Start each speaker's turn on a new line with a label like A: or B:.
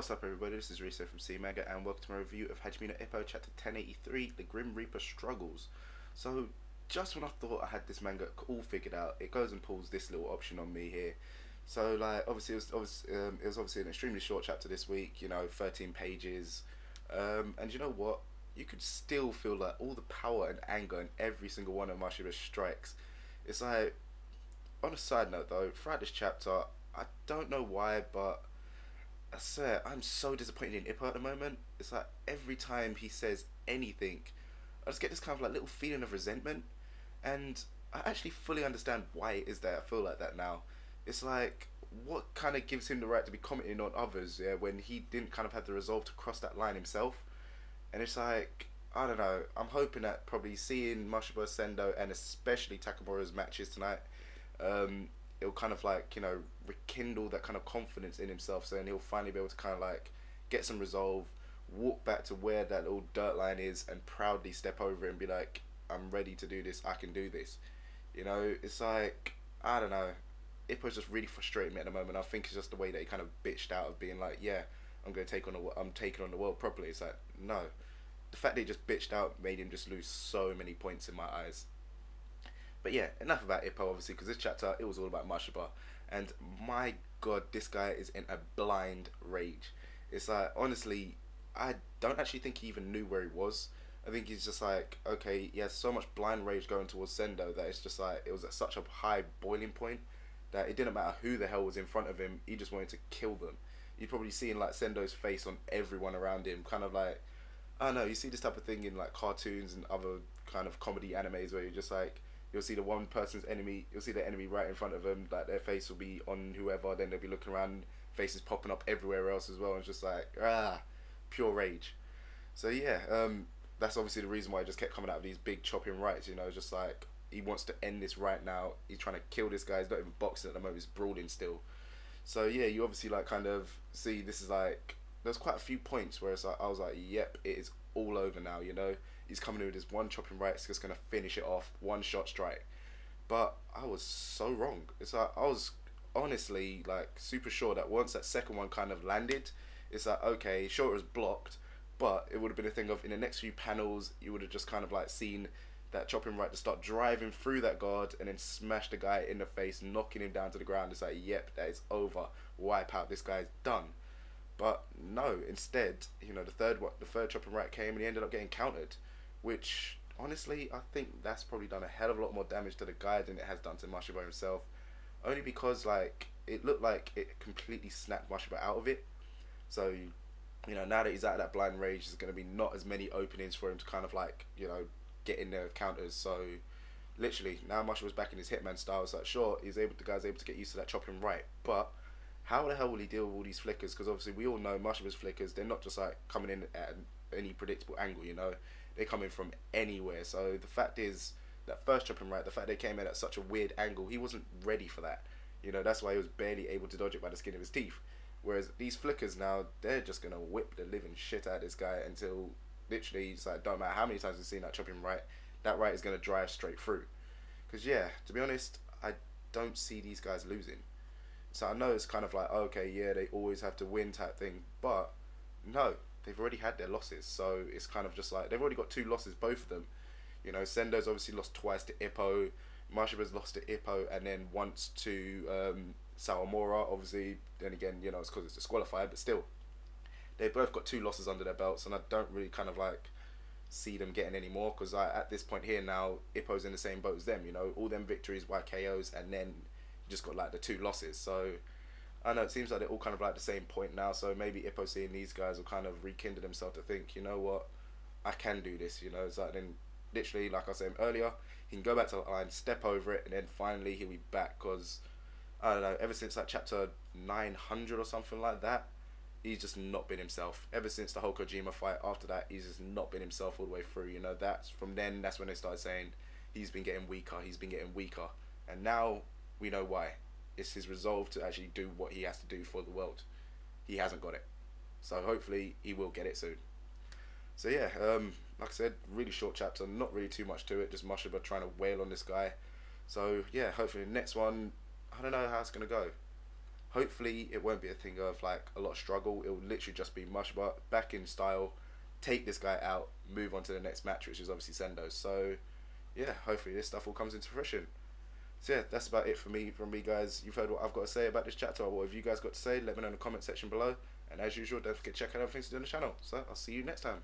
A: What's up everybody, this is Riso from C Manga and welcome to my review of Hajime no Ippo chapter 1083, The Grim Reaper Struggles. So, just when I thought I had this manga all figured out, it goes and pulls this little option on me here. So like, obviously it was obviously an extremely short chapter this week, 13 pages. And you know what? You could still feel like all the power and anger in every single one of Mashiba's strikes. It's like, on a side note though, throughout this chapter, I don't know why, but I swear, I'm so disappointed in Ippo at the moment. It's like every time he says anything, I just get this kind of like little feeling of resentment, and I actually fully understand why it is that I feel like that now. It's like, what kind of gives him the right to be commenting on others, yeah, when he didn't kind of have the resolve to cross that line himself? And it's like, I don't know, I'm hoping that probably seeing Mashiba, Sendo, and especially Takamura's matches tonight, it'll kind of like, rekindle that kind of confidence in himself, so then he'll finally be able to kind of like get some resolve, walk back to where that little dirt line is and proudly step over it and be like, I'm ready to do this, I can do this. It's like, I don't know, Ippo's just really frustrating me at the moment. I think it's just the way that he kind of bitched out of being like, yeah, I'm taking on the world properly. It's like, no. The fact that he just bitched out made him just lose so many points in my eyes. But yeah, enough about Ippo, obviously, because this chapter, it was all about Mashiba. And my god, this guy is in a blind rage. It's like, honestly, I don't actually think he even knew where he was. I think he's just like, okay, he has so much blind rage going towards Sendo that it's just like, it was at such a high boiling point that it didn't matter who the hell was in front of him, he just wanted to kill them. You'd probably seen like Sendo's face on everyone around him, kind of like, I don't know, you see this type of thing in like cartoons and other kind of comedy animes where you're just like, you'll see the one person's enemy, you'll see the enemy right in front of them, like their face will be on whoever, then they'll be looking around, faces popping up everywhere else as well, and it's just like, pure rage. So yeah, that's obviously the reason why I just kept coming out of these big chopping rights, just like, he wants to end this right now, he's trying to kill this guy, he's not even boxing at the moment, he's brawling still. So yeah, you obviously like kind of see, this is like, there's quite a few points where it's like, I was like, yep, it is all over now, he's coming in with his one chopping right, it's just going to finish it off, one shot strike. But I was so wrong. It's like, I was honestly like super sure that once that second one kind of landed, it's like, okay, sure it was blocked, but it would have been a thing of, in the next few panels, you would have just kind of like seen that chopping right to start driving through that guard and then smash the guy in the face, knocking him down to the ground. It's like, yep, that is over, wipe out, this guy's done. But no, instead, the third chopping right came and he ended up getting countered, which honestly, I think that's probably done a hell of a lot more damage to the guy than it has done to Mashiba himself. Only because like, it looked like it completely snapped Mashiba out of it. So, now that he's out of that blind rage, there's going to be not as many openings for him to kind of like, get in there with counters. So literally, now Mashiba's back in his Hitman style. It's like, sure, the guy's able to get used to that chopping right, but how the hell will he deal with all these flickers? Because obviously we all know Mashiba's flickers, they're not just like coming in at any predictable angle, they're coming from anywhere. So the fact is, that first chopping right, the fact they came in at such a weird angle, he wasn't ready for that. That's why he was barely able to dodge it by the skin of his teeth. Whereas these flickers now, they're just gonna whip the living shit out of this guy until literally, it's like, don't matter how many times we've seen that chopping right, that right is gonna drive straight through. Because yeah, to be honest, I don't see these guys losing. So I know it's kind of like, okay, yeah, they always have to win type thing, but no, they've already had their losses. So it's kind of just like, they've already got 2 losses, both of them. Sendo's obviously lost twice to Ippo, Mashiba's lost to Ippo, and then once to Sawamura. Obviously, then again, it's because it's disqualified, but still, they both got 2 losses under their belts, and I don't really kind of like see them getting any more, because at this point here now, Ippo's in the same boat as them. All them victories, YKOs, and then just got like the 2 losses. So I know it seems like they're all kind of like the same point now, so maybe Ippo seeing these guys will kind of rekindle himself to think, you know what, I can do this. It's like, then literally, like I said earlier, he can go back to the line, step over it, and then finally he'll be back. Because I don't know, ever since like chapter 900 or something like that, he's just not been himself. Ever since the whole Kojima fight, after that, he's just not been himself all the way through. That's when they started saying he's been getting weaker, and now we know why. It's his resolve to actually do what he has to do for the world. He hasn't got it, so hopefully he will get it soon. So yeah, like I said, really short chapter, not really too much to it, just Mashiba trying to wail on this guy. So yeah, hopefully the next one, I don't know how it's gonna go. hopefully it won't be a thing of like a lot of struggle. It will literally just be Mashiba back in style, take this guy out, move on to the next match, which is obviously Sendo. So yeah, hopefully this stuff all comes into fruition. So yeah, that's about it from me, guys. You've heard what I've got to say about this chapter. What have you guys got to say? Let me know in the comment section below. And as usual, don't forget to check out other things to do on the channel. So I'll see you next time.